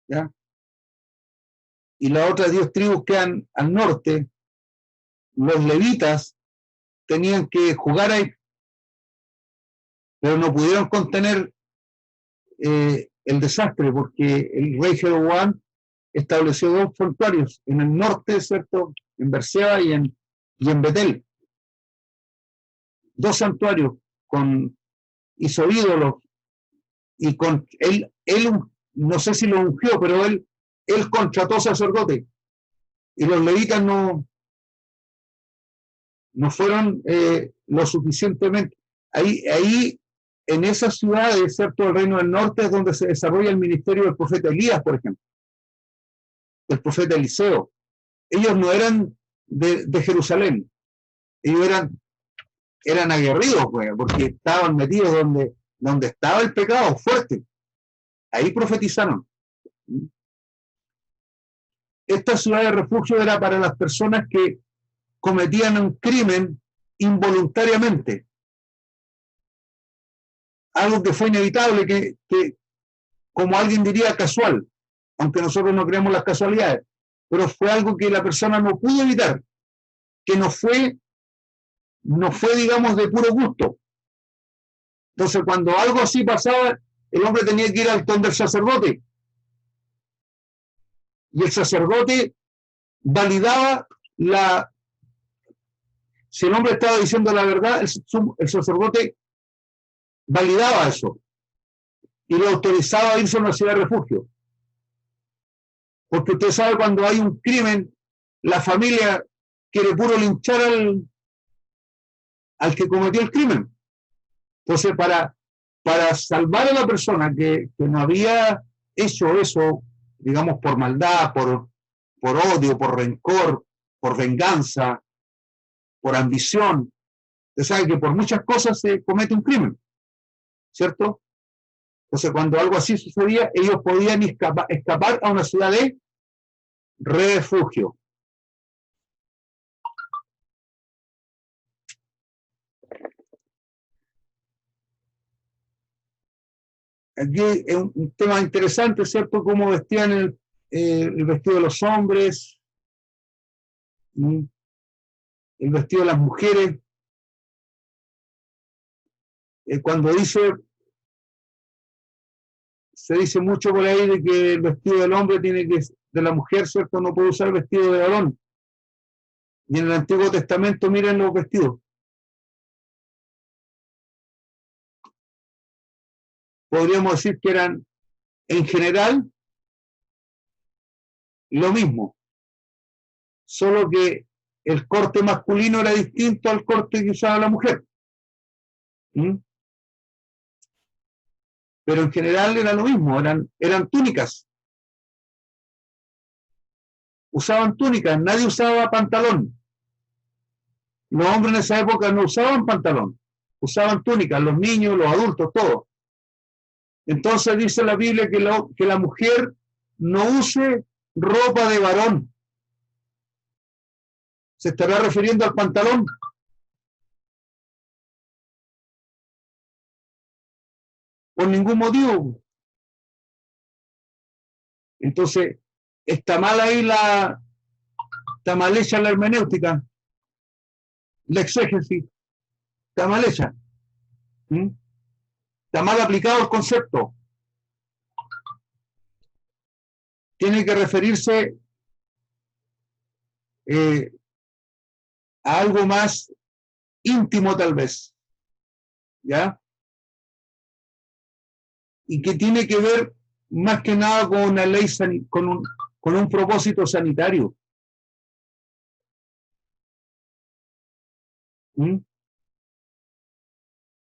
¿ya? Y las otras 10 tribus quedan al norte. Los levitas tenían que jugar ahí, pero no pudieron contener el desastre, porque el rey Jeroboam estableció 2 santuarios, en el norte, ¿cierto?, en Berseba y en Betel. 2 santuarios, hizo ídolos, y con él no sé si lo ungió, pero él contrató sacerdotes, y los levitas no fueron lo suficientemente. Ahí en esas ciudades, ¿cierto?, del Reino del Norte es donde se desarrolla el ministerio del profeta Elías, por ejemplo, del profeta Eliseo. Ellos no eran de Jerusalén, ellos eran aguerridos, pues, porque estaban metidos donde estaba el pecado fuerte. Ahí profetizaron. Esta ciudad de refugio era para las personas que cometían un crimen involuntariamente. Algo que fue inevitable, que como alguien diría, casual, aunque nosotros no creemos las casualidades, pero fue algo que la persona no pudo evitar, que no fue, digamos, de puro gusto. Entonces, cuando algo así pasaba, el hombre tenía que ir al donde el sacerdote, y el sacerdote validaba si el hombre estaba diciendo la verdad, el sacerdote validaba eso y le autorizaba a irse a una ciudad de refugio. Porque usted sabe, cuando hay un crimen, la familia quiere puro linchar al que cometió el crimen. Entonces, para salvar a la persona que no había hecho eso, digamos, por maldad, por odio, por rencor, por venganza, por ambición, usted sabe que por muchas cosas se comete un crimen, ¿cierto? Entonces, cuando algo así sucedía, ellos podían escapar a una ciudad de refugio. Aquí es un tema interesante, ¿cierto? Cómo vestían el vestido de los hombres, el vestido de las mujeres. cuando se dice mucho por ahí de que el vestido del hombre de la mujer, ¿cierto? No puede usar vestido de varón. Y en el Antiguo Testamento miren los vestidos. Podríamos decir que eran, en general, lo mismo. Solo que el corte masculino era distinto al corte que usaba la mujer. ¿Mm? Pero en general era lo mismo, eran túnicas. Usaban túnicas, nadie usaba pantalón. Los hombres en esa época no usaban pantalón, usaban túnicas, los niños, los adultos, todos. Entonces dice la Biblia que la mujer no use ropa de varón. Se estará refiriendo al pantalón. Por ningún motivo. Entonces, está mal ahí está mal hecha la hermenéutica, la exégesis, está mal hecha. ¿Mm? Está mal aplicado el concepto. Tiene que referirse a algo más íntimo tal vez, ¿ya? Y que tiene que ver más que nada con una ley, con un propósito sanitario. ¿Mm?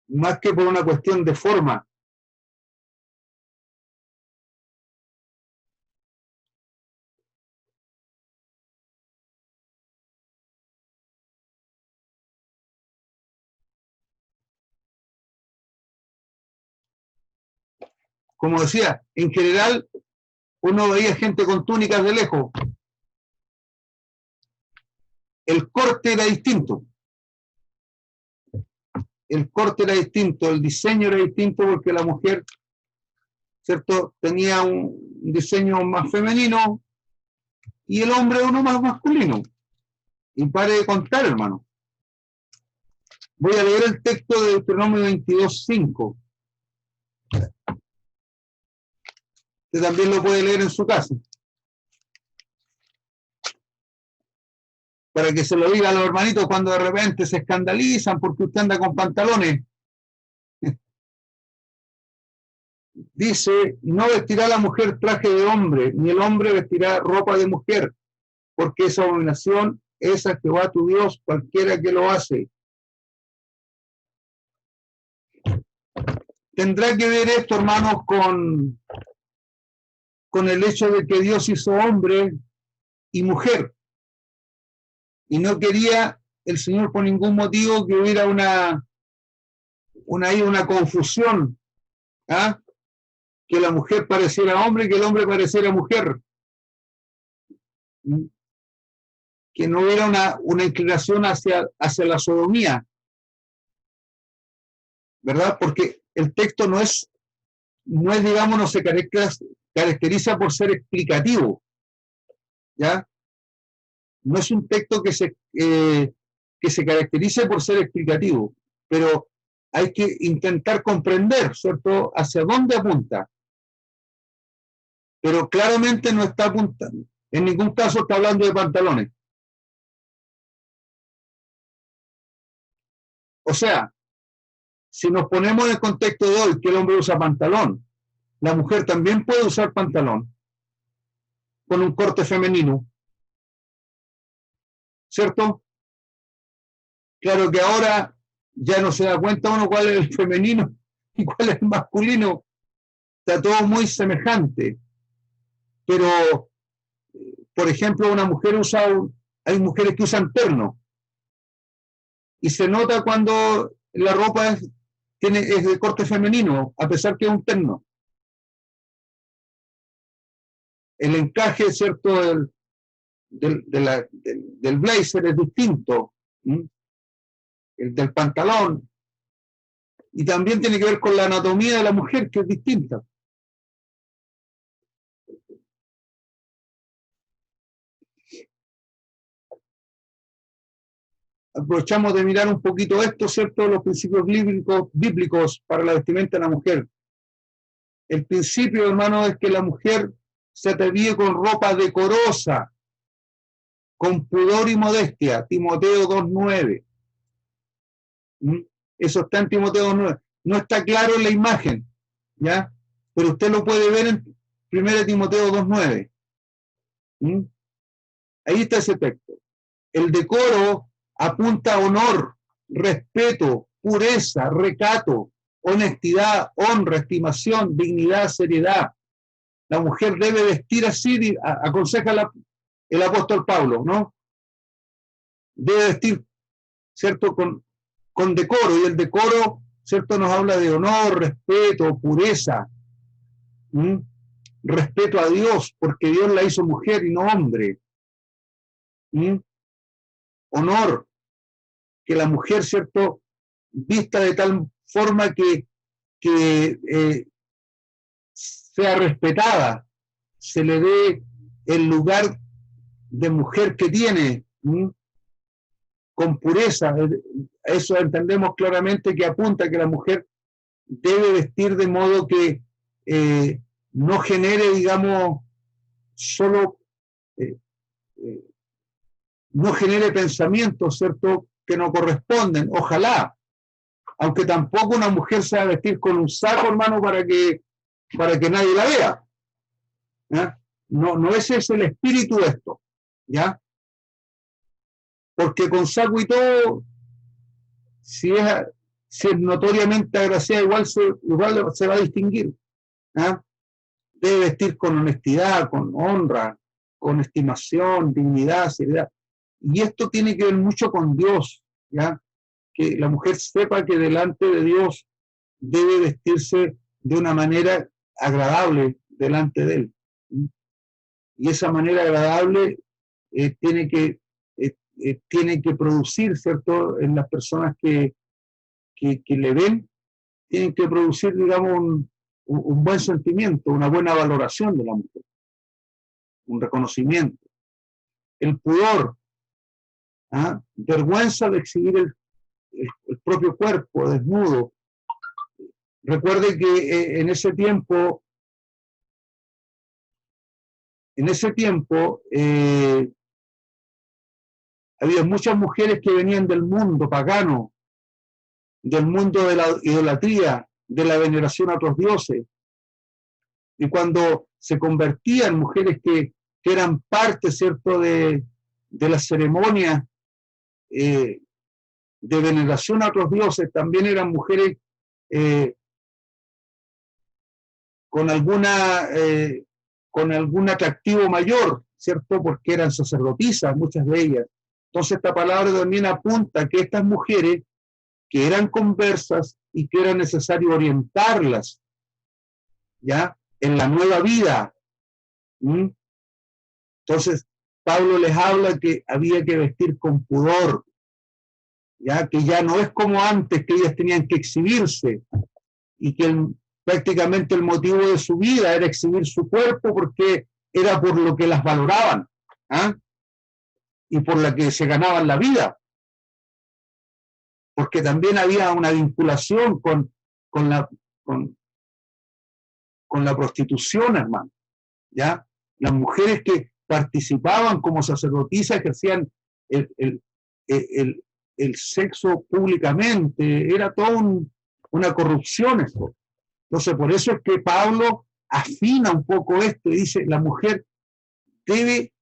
Más que por una cuestión de forma. Como decía, en general uno veía gente con túnicas de lejos. El corte era distinto. El corte era distinto, el diseño era distinto porque la mujer, ¿cierto?, tenía un diseño más femenino y el hombre uno más masculino. Y pare de contar, hermano. Voy a leer el texto de Deuteronomio 22:5. Usted también lo puede leer en su casa. Para que se lo diga a los hermanitos cuando de repente se escandalizan porque usted anda con pantalones. Dice, no vestirá la mujer traje de hombre, ni el hombre vestirá ropa de mujer, porque esa abominación es a Jehová tu Dios, cualquiera que lo hace. Tendrá que ver esto, hermanos, con el hecho de que Dios hizo hombre y mujer. Y no quería el Señor por ningún motivo que hubiera una confusión, ¿ah? Que la mujer pareciera hombre y que el hombre pareciera mujer. Que no hubiera una inclinación hacia la sodomía, ¿verdad? Porque el texto no es digamos, no se caracteriza por ser explicativo, ¿ya? No es un texto que se caracterice por ser explicativo, pero hay que intentar comprender, ¿cierto?, hacia dónde apunta. Pero claramente no está apuntando, en ningún caso está hablando de pantalones. O sea, si nos ponemos en el contexto de hoy, que el hombre usa pantalón, la mujer también puede usar pantalón con un corte femenino, ¿cierto? Claro que ahora ya no se da cuenta uno cuál es el femenino y cuál es el masculino. Está todo muy semejante. Pero, por ejemplo, hay mujeres que usan terno y se nota cuando la ropa es de corte femenino, a pesar que es un terno. El encaje, ¿cierto?, del blazer es distinto, el del pantalón, y también tiene que ver con la anatomía de la mujer, que es distinta. aprovechamos de mirar un poquito esto, ¿cierto? Los principios bíblicos para la vestimenta de la mujer. El principio, hermano, es que la mujer se atavíe con ropa decorosa, con pudor y modestia. Timoteo 2:9. Eso está en Timoteo 2:9. No está claro en la imagen, ¿ya? Pero usted lo puede ver en 1 Timoteo 2:9. Ahí está ese texto. El decoro apunta a honor, respeto, pureza, recato, honestidad, honra, estimación, dignidad, seriedad. La mujer debe vestir así, aconseja el apóstol Pablo, ¿no? Debe vestir, ¿cierto?, con decoro, y el decoro, ¿cierto?, nos habla de honor, respeto, pureza, respeto a Dios, porque Dios la hizo mujer y no hombre. Honor, que la mujer, ¿cierto?, vista de tal forma que sea respetada, se le dé el lugar de mujer que tiene, con pureza. Eso entendemos claramente que apunta a que la mujer debe vestir de modo que no genere, digamos, solo no genere pensamientos, ¿cierto?, que no corresponden. Ojalá, aunque tampoco una mujer se va a vestir con un saco, hermano, para que nadie la vea. ¿Ya? No ese es el espíritu de esto, ¿ya? Porque con saco y todo, si es notoriamente agraciada, igual se va a distinguir. ¿Ya? Debe vestir con honestidad, con honra, con estimación, dignidad, seriedad. Y esto tiene que ver mucho con Dios, ¿ya? Que la mujer sepa que delante de Dios debe vestirse de una manera agradable delante de Él. Y esa manera agradable tiene que producir, ¿cierto?, en las personas que le ven, tienen que producir, digamos, un buen sentimiento, una buena valoración de la mujer, un reconocimiento. El pudor, vergüenza de exhibir el propio cuerpo desnudo. Recuerde que en ese tiempo había muchas mujeres que venían del mundo pagano, del mundo de la idolatría, de la veneración a otros dioses. Y cuando se convertían mujeres que eran parte, ¿cierto?, de la ceremonia de veneración a otros dioses, también eran mujeres con algún atractivo mayor, ¿cierto?, porque eran sacerdotisas, muchas de ellas. Entonces esta palabra también apunta a que estas mujeres que eran conversas y que era necesario orientarlas, ¿ya?, en la nueva vida. Entonces Pablo les habla que había que vestir con pudor, ¿ya?, que ya no es como antes, que ellas tenían que exhibirse y que prácticamente el motivo de su vida era exhibir su cuerpo porque era por lo que las valoraban, y por la que se ganaban la vida, porque también había una vinculación con la prostitución, hermano, ¿ya? Las mujeres que participaban como sacerdotisas ejercían el sexo públicamente, era toda una corrupción esto. Entonces, por eso es que Pablo afina un poco esto y dice, la mujer debe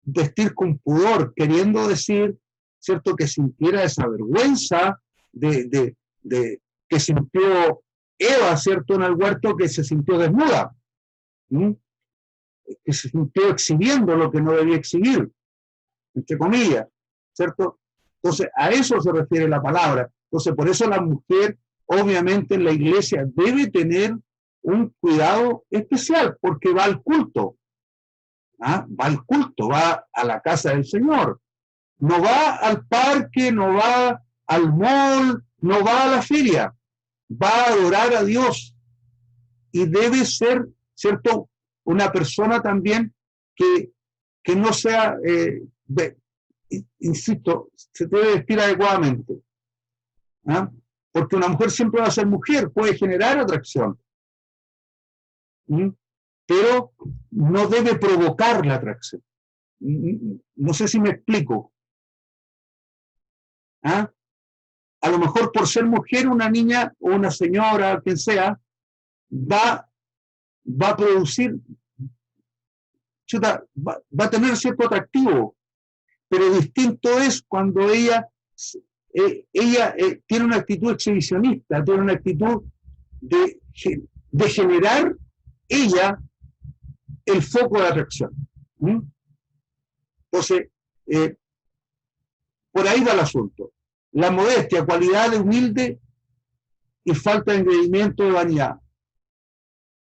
vestir con pudor, queriendo decir, ¿cierto?, que sintiera esa vergüenza de que sintió Eva, ¿cierto?, en el huerto, que se sintió desnuda, que se sintió exhibiendo lo que no debía exhibir, entre comillas, ¿cierto? Entonces, a eso se refiere la palabra. Entonces, por eso la mujer, obviamente, en la iglesia debe tener un cuidado especial, porque va al culto. Va al culto, va a la casa del Señor. No va al parque, no va al mall, no va a la feria. Va a adorar a Dios. Y debe ser, ¿cierto?, una persona también que no sea insisto, se debe vestir adecuadamente. ¿Ah? Porque una mujer siempre va a ser mujer, puede generar atracción. ¿Mm? Pero no debe provocar la atracción. No sé si me explico. ¿Ah? A lo mejor por ser mujer, una niña o una señora, quien sea, va a producir, va a tener cierto atractivo, pero distinto es cuando ella tiene una actitud exhibicionista, tiene una actitud de generar ella el foco de atracción. ¿Mm? Entonces, por ahí va el asunto. La modestia, cualidad de humilde y falta de engreimiento de vanidad.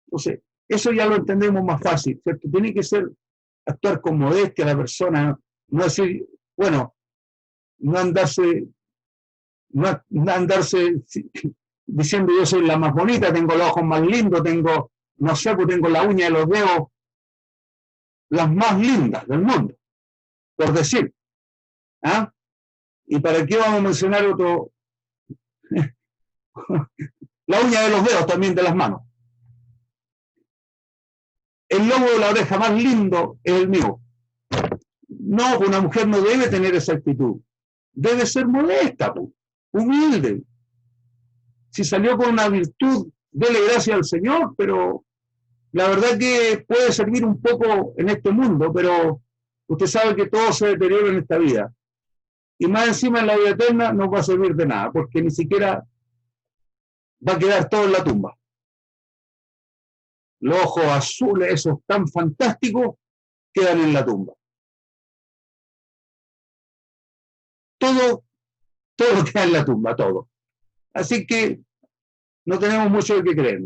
Entonces, eso ya lo entendemos más fácil, ¿cierto? Tiene que ser actuar con modestia la persona, no decir, bueno, no andarse diciendo yo soy la más bonita, tengo los ojos más lindos, tengo, no sé, pues tengo la uña de los dedos las más lindas del mundo, por decir. ¿Ah? ¿Y para qué vamos a mencionar otro? La uña de los dedos también de las manos. El lobo de la oreja más lindo es el mío. No, una mujer no debe tener esa actitud. Debe ser modesta, humilde. Si salió con una virtud, dele gracias al Señor, pero la verdad que puede servir un poco en este mundo, pero usted sabe que todo se deteriora en esta vida. Y más encima en la vida eterna no va a servir de nada, porque ni siquiera va a quedar todo en la tumba. Los ojos azules, esos tan fantásticos, quedan en la tumba. Todo queda en la tumba, todo. Así que no tenemos mucho de qué creer.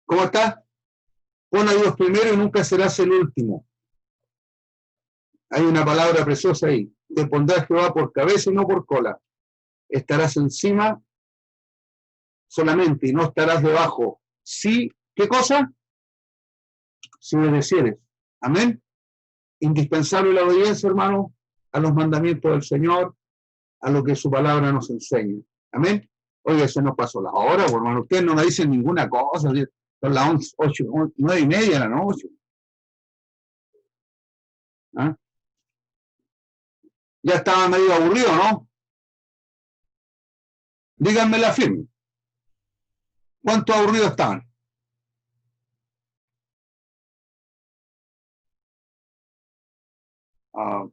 ¿Cómo está? Pon a Dios primero y nunca serás el último. Hay una palabra preciosa ahí. Te pondrás Jehová por cabeza y no por cola. Estarás encima solamente y no estarás debajo. Sí, ¿qué cosa? Si obedecieres. Amén. Indispensable la obediencia, hermano, a los mandamientos del Señor, a lo que su palabra nos enseña. Amén. Oye, se nos pasó la hora, hermano. Ustedes no me dicen ninguna cosa. Son las 11, 8, 9:30 de la noche. ¿Ah? Ya estaba medio aburrido, ¿no? Díganme la firme. ¿Cuántos aburridos estaban? Ah,